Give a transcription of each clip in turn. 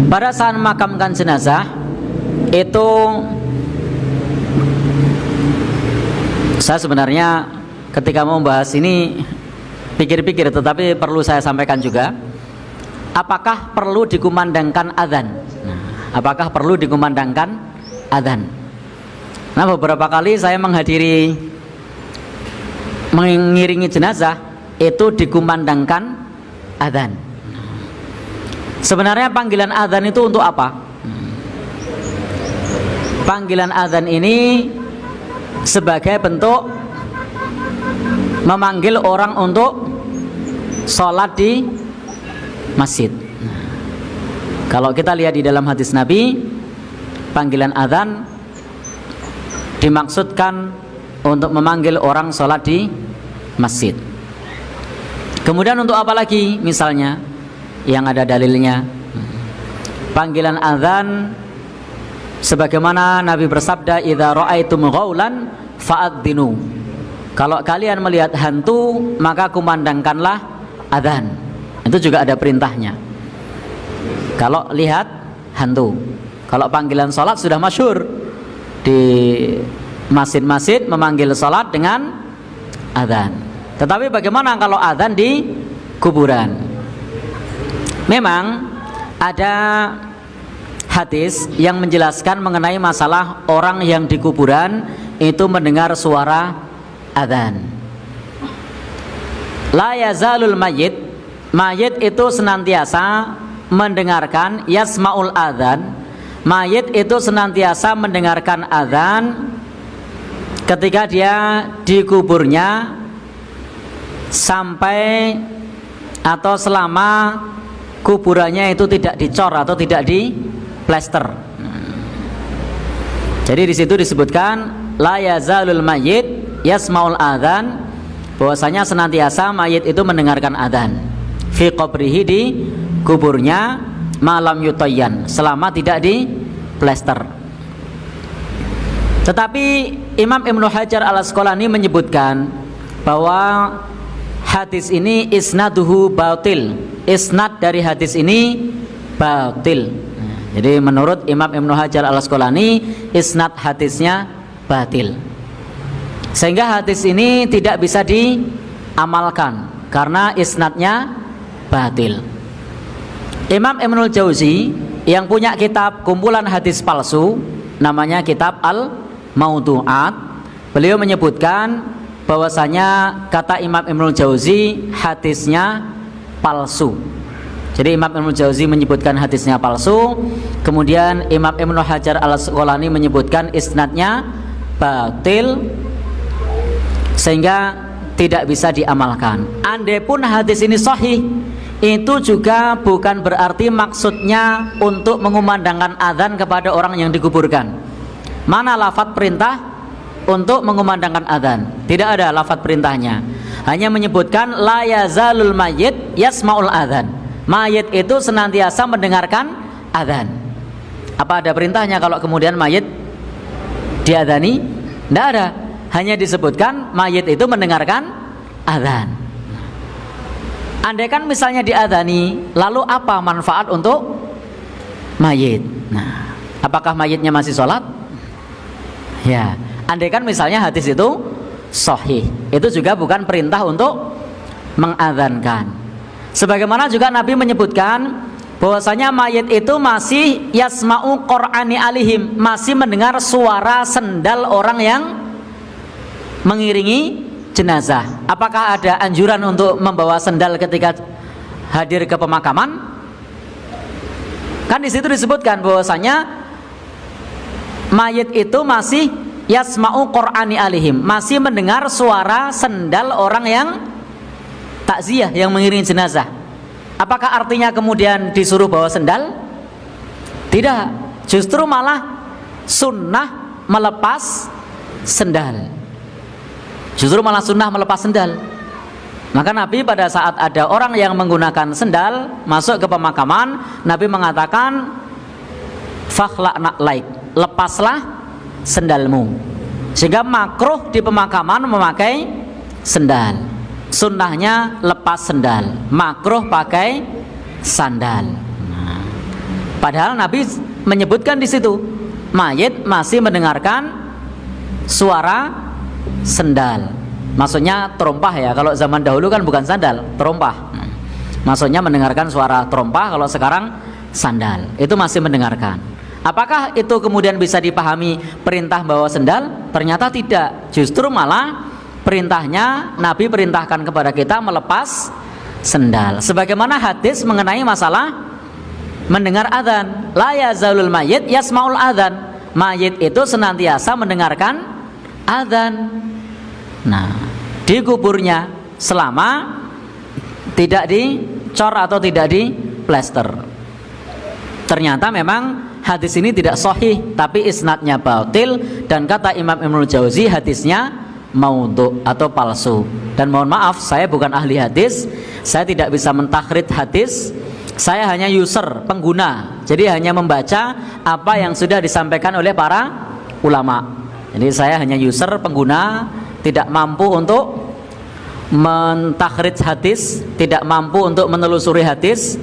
Pada saat memakamkan jenazah itu saya sebenarnya ketika mau membahas ini pikir-pikir, tetapi perlu saya sampaikan juga. Apakah perlu dikumandangkan adzan? Apakah perlu dikumandangkan adzan? Nah, beberapa kali saya mengiringi jenazah itu dikumandangkan adzan. Sebenarnya panggilan adzan itu untuk apa? Panggilan adzan ini sebagai bentuk memanggil orang untuk sholat di masjid. Kalau kita lihat di dalam hadis Nabi, panggilan adzan dimaksudkan untuk memanggil orang sholat di masjid. Kemudian untuk apa lagi? Misalnya yang ada dalilnya, panggilan adzan sebagaimana Nabi bersabda, idza ra'aitum ghaulan fa'adzinu. Kalau kalian melihat hantu maka kumandangkanlah adzan. Itu juga ada perintahnya. Kalau lihat hantu. Kalau panggilan sholat sudah masyhur di masjid-masjid memanggil sholat dengan adzan. Tetapi bagaimana kalau adzan di kuburan? Memang ada hadis yang menjelaskan mengenai masalah orang yang di kuburan itu mendengar suara adzan. La yazalul mayyit, mayit itu senantiasa mendengarkan yasmaul adzan. Mayit itu senantiasa mendengarkan adzan ketika dia di kuburnya sampai atau selama kuburannya itu tidak dicor atau tidak diplester. Jadi di situ disebutkan la yazalul mayyit yasmaul adzan, bahwasanya senantiasa mayit itu mendengarkan adzan fi qabrihi, di kuburnya, malam yutayyan, selama tidak diplester. Tetapi Imam Ibnu Hajar Al-Asqalani menyebutkan bahwa hadis ini isnaduhu batil. Isnad dari hadis ini batil. Jadi menurut Imam Ibnu Hajar Al-Asqalani, isnad hadisnya batil, sehingga hadis ini tidak bisa diamalkan karena isnadnya batil. Imam Ibnul Jauzi yang punya kitab kumpulan hadis palsu, namanya kitab Al-Maudu'at, beliau menyebutkan bahwasanya kata Imam Ibnul Jauzi hadisnya palsu. Jadi Imam Ibnul Jauzi menyebutkan hadisnya palsu, kemudian Imam Ibnu Hajar Al-Asqalani menyebutkan isnadnya batil, sehingga tidak bisa diamalkan. Andai pun hadis ini sahih, itu juga bukan berarti maksudnya untuk mengumandangkan adzan kepada orang yang dikuburkan. Mana lafadz perintah untuk mengumandangkan adzan? Tidak ada lafadz perintahnya. Hanya menyebutkan la yazalul mayyit yasmaul adzan. Mayit itu senantiasa mendengarkan adzan. Apa ada perintahnya kalau kemudian mayit diadzani? Tidak ada. Hanya disebutkan mayit itu mendengarkan adzan. Andaikan misalnya diadzani, lalu apa manfaat untuk mayit? Nah, apakah mayitnya masih sholat? Ya, andaikan misalnya hadis itu sahih, itu juga bukan perintah untuk mengadzankan. Sebagaimana juga Nabi menyebutkan bahwasanya mayit itu masih yasma'u qur'ani alihim, masih mendengar suara sendal orang yang mengiringi jenazah. Apakah ada anjuran untuk membawa sendal ketika hadir ke pemakaman? Kan di situ disebutkan bahwasanya mayit itu masih yasma'u qur'ani alihim, masih mendengar suara sendal orang yang takziah, yang mengiringi jenazah. Apakah artinya kemudian disuruh bawa sendal? Tidak, justru malah sunnah melepas sendal. Justru malah sunnah melepas sendal. Maka Nabi pada saat ada orang yang menggunakan sendal masuk ke pemakaman, Nabi mengatakan fakhla'na laik, lepaslah sendalmu. Sehingga makruh di pemakaman memakai sendal. Sunnahnya lepas sendal, makruh pakai sandal. Padahal Nabi menyebutkan di situ mayit masih mendengarkan suara sendal. Maksudnya terompah ya. Kalau zaman dahulu kan bukan sandal, terompah. Maksudnya mendengarkan suara terompah. Kalau sekarang sandal, itu masih mendengarkan. Apakah itu kemudian bisa dipahami perintah bawa sendal? Ternyata tidak. Justru malah perintahnya, Nabi perintahkan kepada kita melepas sendal. Sebagaimana hadis mengenai masalah mendengar adzan, la yazalul mayyit yasmaul adzan. Mayit itu senantiasa mendengarkan adzan. Nah, di kuburnya selama tidak dicor atau tidak diplester. Ternyata memang hadis ini tidak sahih, tapi isnadnya batil, dan kata Imam Ibnul Jauzi hadisnya maudhu atau palsu. Dan mohon maaf, saya bukan ahli hadis, saya tidak bisa mentakhrij hadis. Saya hanya user, pengguna. Jadi hanya membaca apa yang sudah disampaikan oleh para ulama. Jadi saya hanya user, pengguna, tidak mampu untuk mentakhrij hadis, tidak mampu untuk menelusuri hadis.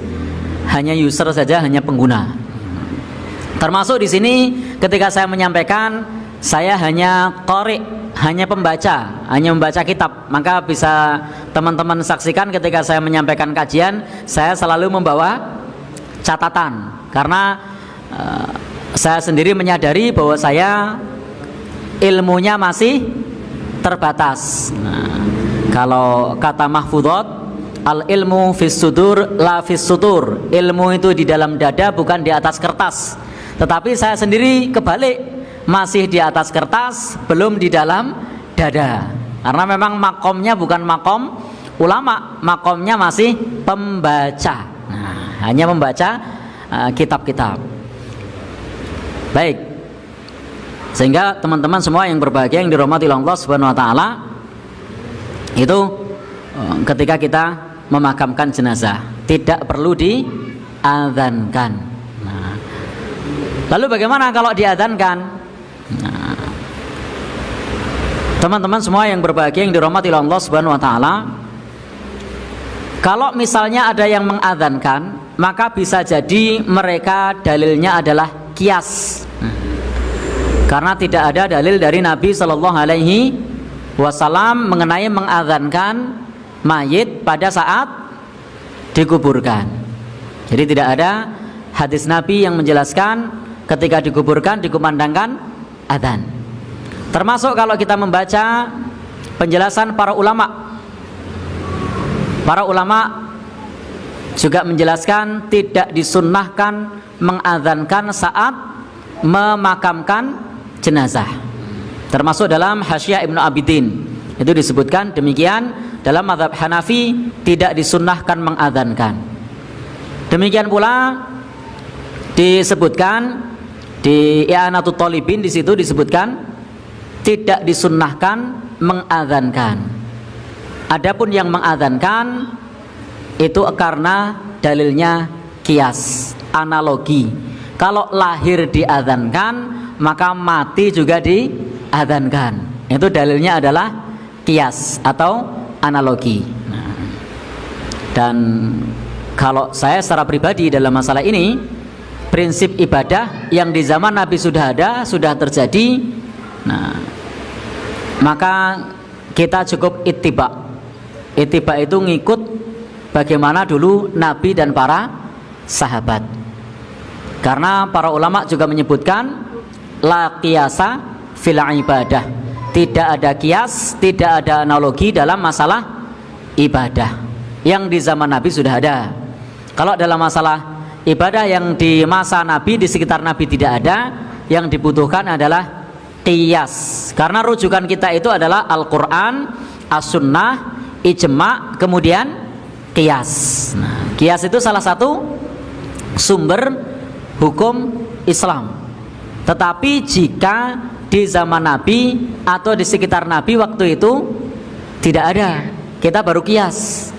Hanya user saja, hanya pengguna. Termasuk di sini ketika saya menyampaikan, saya hanya qari, hanya pembaca, hanya membaca kitab. Maka bisa teman-teman saksikan ketika saya menyampaikan kajian, saya selalu membawa catatan, karena saya sendiri menyadari bahwa saya ilmunya masih terbatas. Nah, kalau kata mahfudhot, al ilmu fis sudur la fis sutur. Ilmu itu di dalam dada, bukan di atas kertas. Tetapi saya sendiri kebalik, masih di atas kertas, belum di dalam dada. Karena memang makomnya bukan makom ulama, makomnya masih pembaca. Nah, hanya membaca kitab-kitab. Baik. Sehingga teman-teman semua yang berbahagia, yang dirahmati Allah Subhanahu wa taala, itu ketika kita memakamkan jenazah tidak perlu diadzankan. Nah, lalu bagaimana kalau diadzankan? Nah, teman-teman semua yang berbahagia, yang dirahmati Allah Subhanahu wa taala, kalau misalnya ada yang mengadzankan, maka bisa jadi mereka dalilnya adalah kias. Karena tidak ada dalil dari Nabi Shallallahu Alaihi Wasallam mengenai mengadzankan mayit pada saat dikuburkan. Jadi tidak ada hadis Nabi yang menjelaskan ketika dikuburkan dikumandangkan adzan. Termasuk kalau kita membaca penjelasan para ulama. Para ulama juga menjelaskan tidak disunnahkan mengadzankan saat memakamkan jenazah. Termasuk dalam Hasyiah Ibnu Abidin itu disebutkan demikian. Dalam mazhab Hanafi tidak disunnahkan mengadzankan. Demikian pula disebutkan di I'anatut Thalibin, di situ disebutkan tidak disunnahkan mengadzankan. Adapun yang mengadzankan itu karena dalilnya kias, analogi. Kalau lahir diadzankan, maka mati juga diadzankan. Itu dalilnya adalah kias atau analogi. Nah, dan kalau saya secara pribadi dalam masalah ini, prinsip ibadah yang di zaman Nabi sudah ada, sudah terjadi. Nah, maka kita cukup ittiba. Ittiba itu ngikut bagaimana dulu Nabi dan para sahabat. Karena para ulama juga menyebutkan la qiyasa fil ibadah. Tidak ada kias, tidak ada analogi dalam masalah ibadah yang di zaman Nabi sudah ada. Kalau dalam masalah ibadah yang di masa Nabi, di sekitar Nabi tidak ada, yang dibutuhkan adalah qiyas. Karena rujukan kita itu adalah Al-Quran, As-Sunnah, Ijma', kemudian qiyas. Nah, qiyas itu salah satu sumber hukum Islam. Tetapi jika di zaman Nabi atau di sekitar Nabi waktu itu tidak ada, kita baru kias.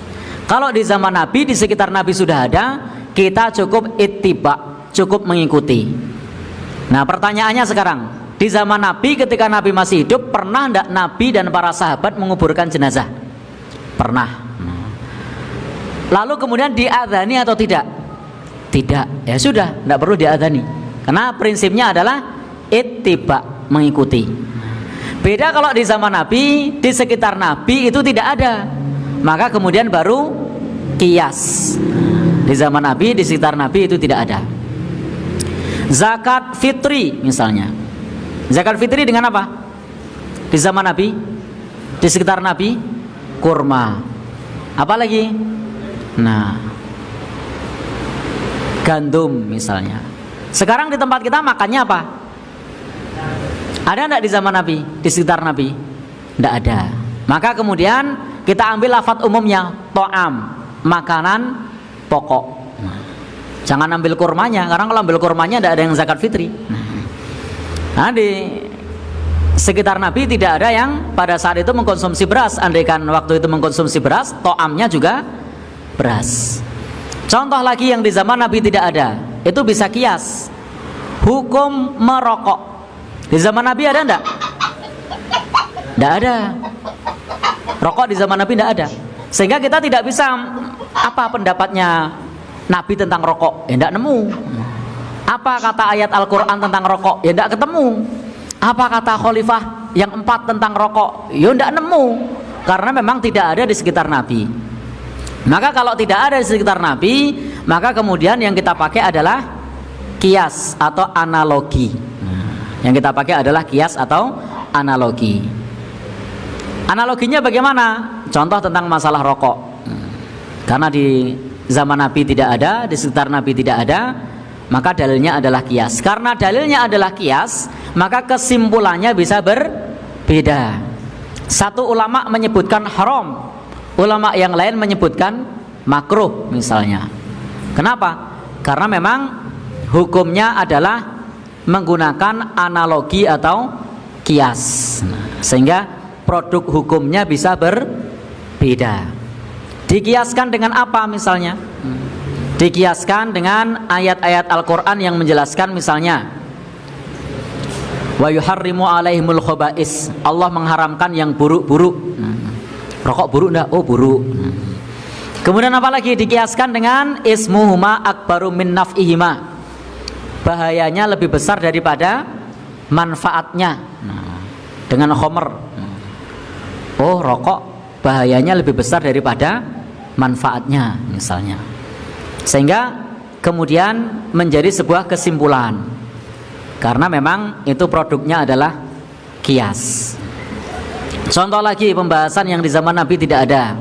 Kalau di zaman Nabi, di sekitar Nabi sudah ada, kita cukup ittiba, cukup mengikuti. Nah, pertanyaannya sekarang, di zaman Nabi ketika Nabi masih hidup, pernah tidak Nabi dan para sahabat menguburkan jenazah? Pernah. Lalu kemudian diadzani atau tidak? Tidak, ya sudah, tidak perlu diadzani. Karena prinsipnya adalah ittiba, mengikuti. Beda kalau di zaman Nabi, di sekitar Nabi itu tidak ada, maka kemudian baru qiyas. Di zaman Nabi, di sekitar Nabi itu tidak ada. Zakat fitri misalnya. Zakat fitri dengan apa? Di zaman Nabi, di sekitar Nabi, kurma. Apalagi? Nah, gandum misalnya. Sekarang di tempat kita makannya apa? Ada enggak di zaman Nabi, di sekitar Nabi? Tidak ada. Maka kemudian kita ambil lafadz umumnya, to'am, makanan pokok. Jangan ambil kurmanya, karena kalau ambil kurmanya tidak ada yang zakat fitri. Nah, di sekitar Nabi tidak ada yang pada saat itu mengkonsumsi beras. Andaikan waktu itu mengkonsumsi beras, to'amnya juga beras. Contoh lagi yang di zaman Nabi tidak ada, itu bisa kias. Hukum merokok. Di zaman Nabi ada enggak? Tidak ada. Rokok di zaman Nabi tidak ada. Sehingga kita tidak bisa apa pendapatnya Nabi tentang rokok, ya tidak nemu. Apa kata ayat Al-Quran tentang rokok, ya tidak ketemu. Apa kata khalifah yang 4 tentang rokok, ya tidak nemu. Karena memang tidak ada di sekitar Nabi. Maka kalau tidak ada di sekitar Nabi, maka kemudian yang kita pakai adalah kias atau analogi. Yang kita pakai adalah kias atau analogi. Analoginya bagaimana? Contoh tentang masalah rokok. Karena di zaman Nabi tidak ada, di sekitar Nabi tidak ada, maka dalilnya adalah kias. Karena dalilnya adalah kias, maka kesimpulannya bisa berbeda. Satu ulama menyebutkan haram, ulama yang lain menyebutkan makruh misalnya. Kenapa? Karena memang hukumnya adalah menggunakan analogi atau kias. Sehingga produk hukumnya bisa berbeda. Dikiaskan dengan apa misalnya? Dikiaskan dengan ayat-ayat Al-Quran yang menjelaskan misalnya wa yuharrimu alaihimul khoba'is, Allah mengharamkan yang buruk-buruk. Rokok buruk enggak? Oh buruk. Kemudian apa lagi? Dikiaskan dengan ismuhuma akbaru min naf'ihima, bahayanya lebih besar daripada manfaatnya. Dengan khomer, oh rokok bahayanya lebih besar daripada manfaatnya misalnya. Sehingga kemudian menjadi sebuah kesimpulan, karena memang itu produknya adalah kias. Contoh lagi pembahasan yang di zaman Nabi tidak ada,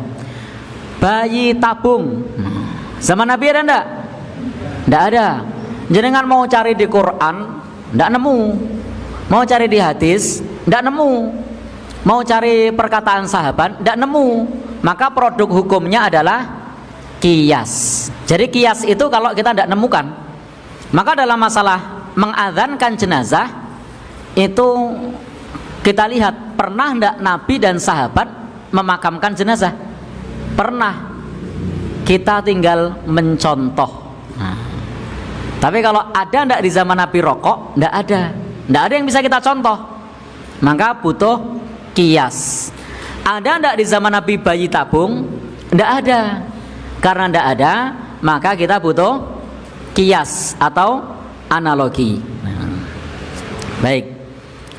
bayi tabung. Zaman Nabi ada enggak? Enggak ada. Jenengan mau cari di Quran enggak nemu, mau cari di hadis enggak nemu, mau cari perkataan sahabat enggak nemu. Maka produk hukumnya adalah kias. Jadi kias itu kalau kita tidak nemukan, maka dalam masalah mengadzankan jenazah itu kita lihat, pernah tidak Nabi dan sahabat memakamkan jenazah? Pernah. Kita tinggal mencontoh. Tapi kalau ada tidak di zaman Nabi rokok? Tidak ada. Tidak ada yang bisa kita contoh. Maka butuh kias. Ada tidak di zaman Nabi bayi tabung? Tidak ada. Karena tidak ada, maka kita butuh kias atau analogi. Baik.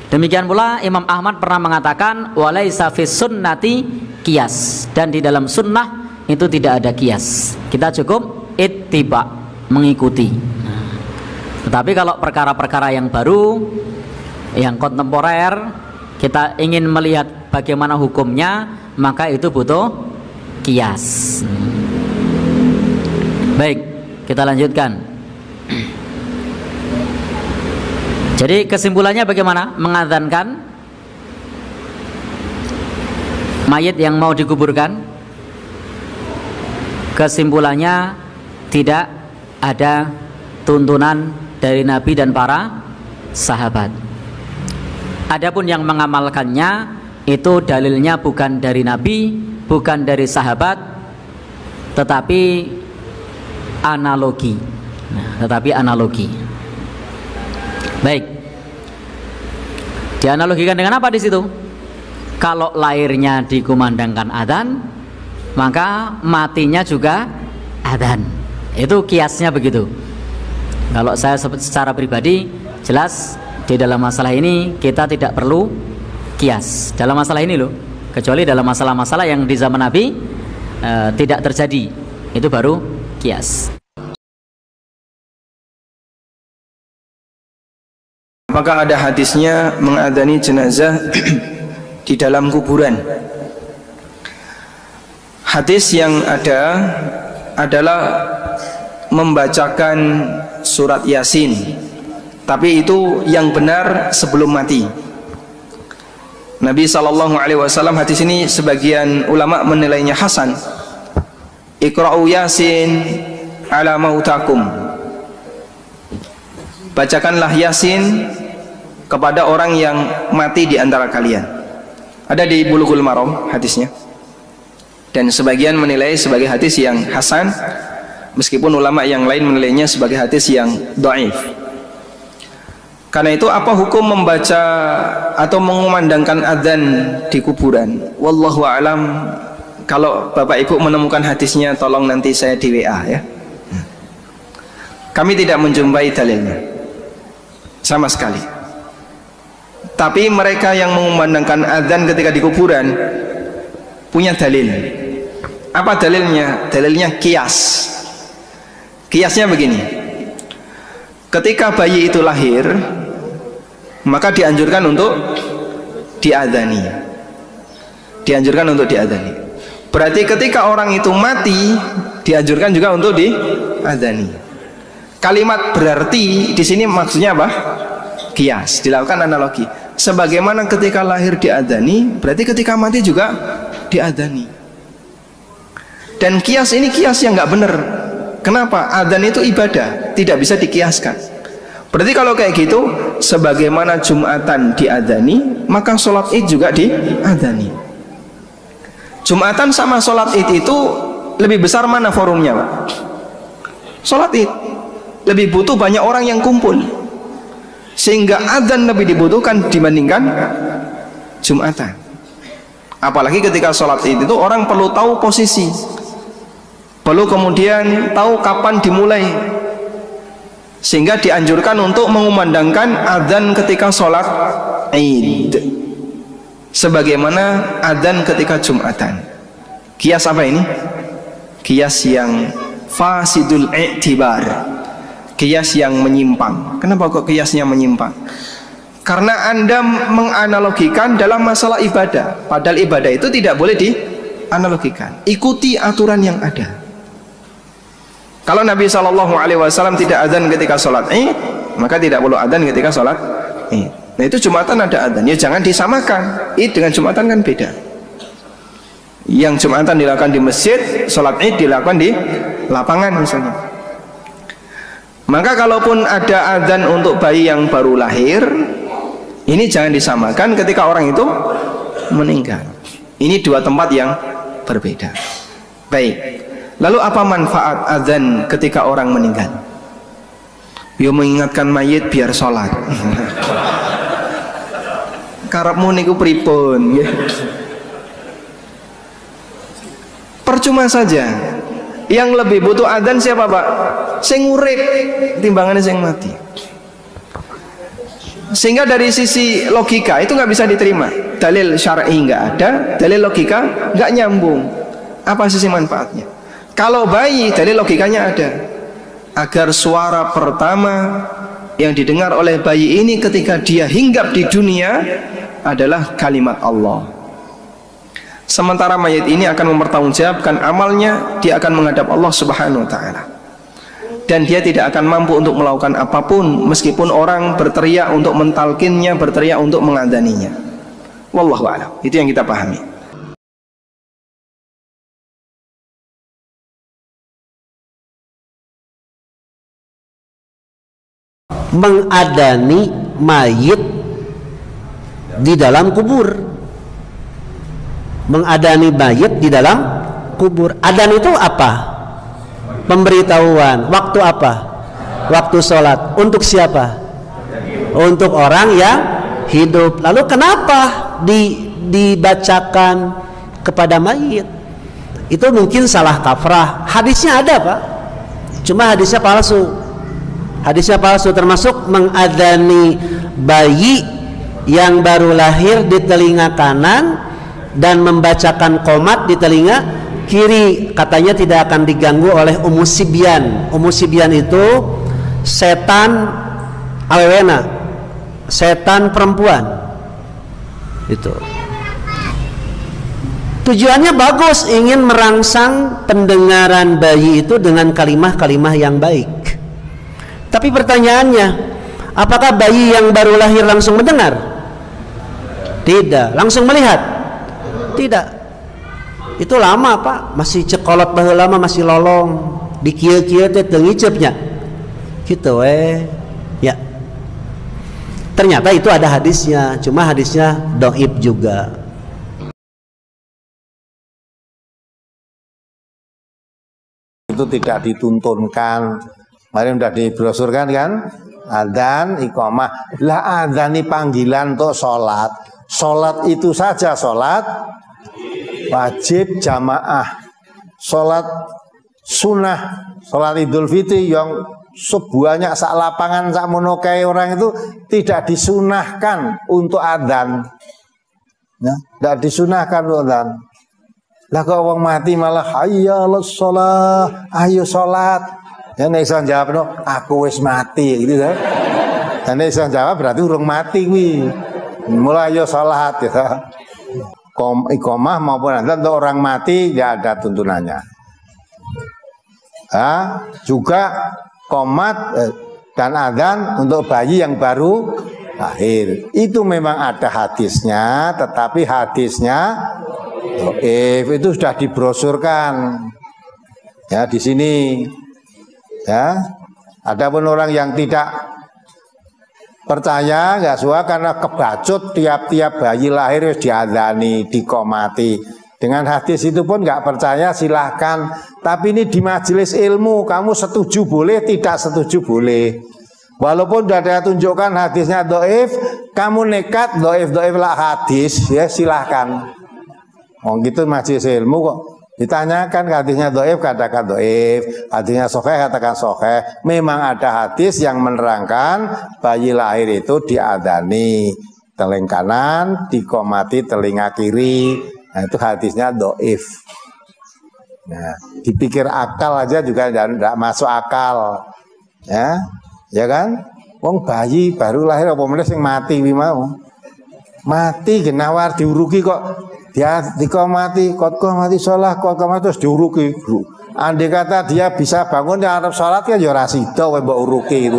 Demikian pula Imam Ahmad pernah mengatakan walaisa fis sunnati kias, dan di dalam sunnah itu tidak ada kias. Kita cukup ittiba, mengikuti. Tetapi kalau perkara-perkara yang baru, yang kontemporer, kita ingin melihat bagaimana hukumnya, maka itu butuh kias. Baik, kita lanjutkan. Jadi kesimpulannya bagaimana? Mengadzankan mayit yang mau dikuburkan, kesimpulannya tidak ada tuntunan dari Nabi dan para sahabat. Adapun yang mengamalkannya itu dalilnya bukan dari Nabi, bukan dari sahabat, tetapi analogi. Tetapi analogi. Baik. Dianalogikan dengan apa di situ? Kalau lahirnya dikumandangkan adzan, maka matinya juga adzan. Itu kiasnya begitu. Kalau saya secara pribadi jelas di dalam masalah ini kita tidak perlu kias dalam masalah ini loh, kecuali dalam masalah-masalah yang di zaman Nabi tidak terjadi, itu baru kias. Apakah ada hadisnya mengadani jenazah di dalam kuburan? Hadis yang ada adalah membacakan surat Yasin, tapi itu yang benar sebelum mati. Nabi SAW, hadis ini sebagian ulama menilainya hasan. Iqra'u Yasin ala mautakum, bacakanlah Yasin kepada orang yang mati di antara kalian. Ada di Bulughul Maram hadisnya, dan sebagian menilai sebagai hadis yang hasan, meskipun ulama yang lain menilainya sebagai hadis yang dhaif. Karena itu apa hukum membaca atau mengumandangkan adzan di kuburan? Wallahu a'lam. Kalau Bapak Ibu menemukan hadisnya, tolong nanti saya di WA ya. Kami tidak menjumpai dalilnya sama sekali. Tapi mereka yang mengumandangkan adzan ketika di kuburan punya dalil. Apa dalilnya? Dalilnya kias. Kiasnya begini. Ketika bayi itu lahir, maka dianjurkan untuk diadzani. Dianjurkan untuk diadzani. Berarti ketika orang itu mati, dianjurkan juga untuk diadzani. Kalimat berarti di sini maksudnya apa? Kias, dilakukan analogi. Sebagaimana ketika lahir diadzani, berarti ketika mati juga diadzani. Dan kias ini kias yang nggak benar. Kenapa? Adzan itu ibadah, tidak bisa dikiaskan. Berarti kalau kayak gitu, sebagaimana Jumatan diadzani, maka sholat Id juga diadzani. Jumatan sama sholat Id itu lebih besar mana forumnya, Pak? Sholat Id lebih butuh banyak orang yang kumpul, sehingga adzan lebih dibutuhkan dibandingkan Jumatan. Apalagi ketika sholat Id itu orang perlu tahu posisi, perlu kemudian tahu kapan dimulai, sehingga dianjurkan untuk mengumandangkan adzan ketika sholat Id sebagaimana adzan ketika Jumatan. Kias apa ini? Kias yang fasidul i'tibar, kias yang menyimpang. Kenapa kok kiasnya menyimpang? Karena Anda menganalogikan dalam masalah ibadah, padahal ibadah itu tidak boleh dianalogikan. Ikuti aturan yang ada. Kalau Nabi SAW tidak adzan ketika sholat Id, maka tidak perlu adzan ketika sholat Id. Nah itu Jumatan ada adzan, ya jangan disamakan. Id dengan Jumatan kan beda. Yang Jumatan dilakukan di masjid, sholat Id dilakukan di lapangan misalnya. Maka kalaupun ada adzan untuk bayi yang baru lahir, ini jangan disamakan ketika orang itu meninggal. Ini dua tempat yang berbeda. Baik. Lalu apa manfaat adzan ketika orang meninggal? Ya mengingatkan mayit biar sholat. Karepmu niku pripun? Percuma saja. Yang lebih butuh adzan siapa, Pak? Sing urip timbangannya sing mati. Sehingga dari sisi logika itu nggak bisa diterima. Dalil syar'i nggak ada, dalil logika nggak nyambung. Apa sisi manfaatnya? Kalau bayi, dalil logikanya ada. Agar suara pertama yang didengar oleh bayi ini ketika dia hinggap di dunia adalah kalimat Allah. Sementara mayit ini akan mempertanggungjawabkan amalnya, dia akan menghadap Allah Subhanahu wa ta'ala. Dan dia tidak akan mampu untuk melakukan apapun meskipun orang berteriak untuk mentalkinnya, berteriak untuk mengadzaninya. Wallahu a'lam. Itu yang kita pahami. Mengadani mayit di dalam kubur. Mengadani mayit di dalam kubur. Adzan itu apa? Pemberitahuan. Waktu apa? Waktu sholat. Untuk siapa? Untuk orang yang hidup. Lalu kenapa dibacakan kepada mayit? Itu mungkin salah kafrah. Hadisnya ada, Pak. Cuma hadisnya palsu. Hadisnya palsu, termasuk mengadzani bayi yang baru lahir di telinga kanan dan membacakan qomat di telinga kiri. Katanya tidak akan diganggu oleh umusibyan. Umusibyan itu setan awewena, setan perempuan. Itu tujuannya bagus, ingin merangsang pendengaran bayi itu dengan kalimah-kalimah yang baik. Tapi pertanyaannya, apakah bayi yang baru lahir langsung mendengar? Tidak. Langsung melihat? Tidak. Itu lama Pak, masih cekolot baheula lama, masih lolong, dikieu-kieu teh teu ngiceupnya. Gitu ya. Ternyata itu ada hadisnya, cuma hadisnya dhaif juga. Itu tidak dituntunkan. Kemarin udah dibrosurkan kan, adzan, iqamah. Lah adzan ini panggilan untuk sholat. Sholat itu saja sholat wajib jamaah. Sholat sunnah, sholat Idul Fitri yang sebanyak sak lapangan sak monokai orang itu tidak disunahkan untuk adzan. Ya, tidak disunahkan untuk adzan. Lah kok wong mati malah hayya shalah, ayo sholat. Ya nek iso jawab no, aku wis mati gitu kan. Dan nek iso jawab berarti urung mati kuwi. Mulai yo salat ya. Iqamah maupun adzan untuk orang mati ya ada tuntunannya. Juga qomat dan adzan untuk bayi yang baru lahir. Itu memang ada hadisnya, tetapi hadisnya itu sudah dibrosurkan. Ya di sini. Ya, adapun orang yang tidak percaya nggak suka karena kebacut tiap-tiap bayi lahir harus diadzani, diqomati. Dengan hadis itu pun nggak percaya silahkan. Tapi ini di majelis ilmu, kamu setuju boleh, tidak setuju boleh. Walaupun sudah ada tunjukkan hadisnya dhaif, kamu nekat dhaif lah hadis, ya silahkan. Oh gitu majelis ilmu kok. Ditanyakan hadisnya dhaif, katakan dhaif, hadisnya sahih, katakan sahih. Memang ada hadis yang menerangkan bayi lahir itu diadzani telinga kanan, diqomati telinga kiri. Nah, itu hadisnya dhaif. Nah, dipikir akal aja juga tidak masuk akal. Ya kan? Wong bayi baru lahir apa meneh sing mati wi mau. Mati genawar diuruki kok. Dia diqomati, mati sholat, terus diuruki. Andai kata dia bisa bangun di Arab sholat kan ya rasido mbok uruki itu.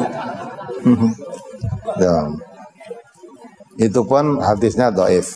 Ya. Itu pun hadisnya dhaif.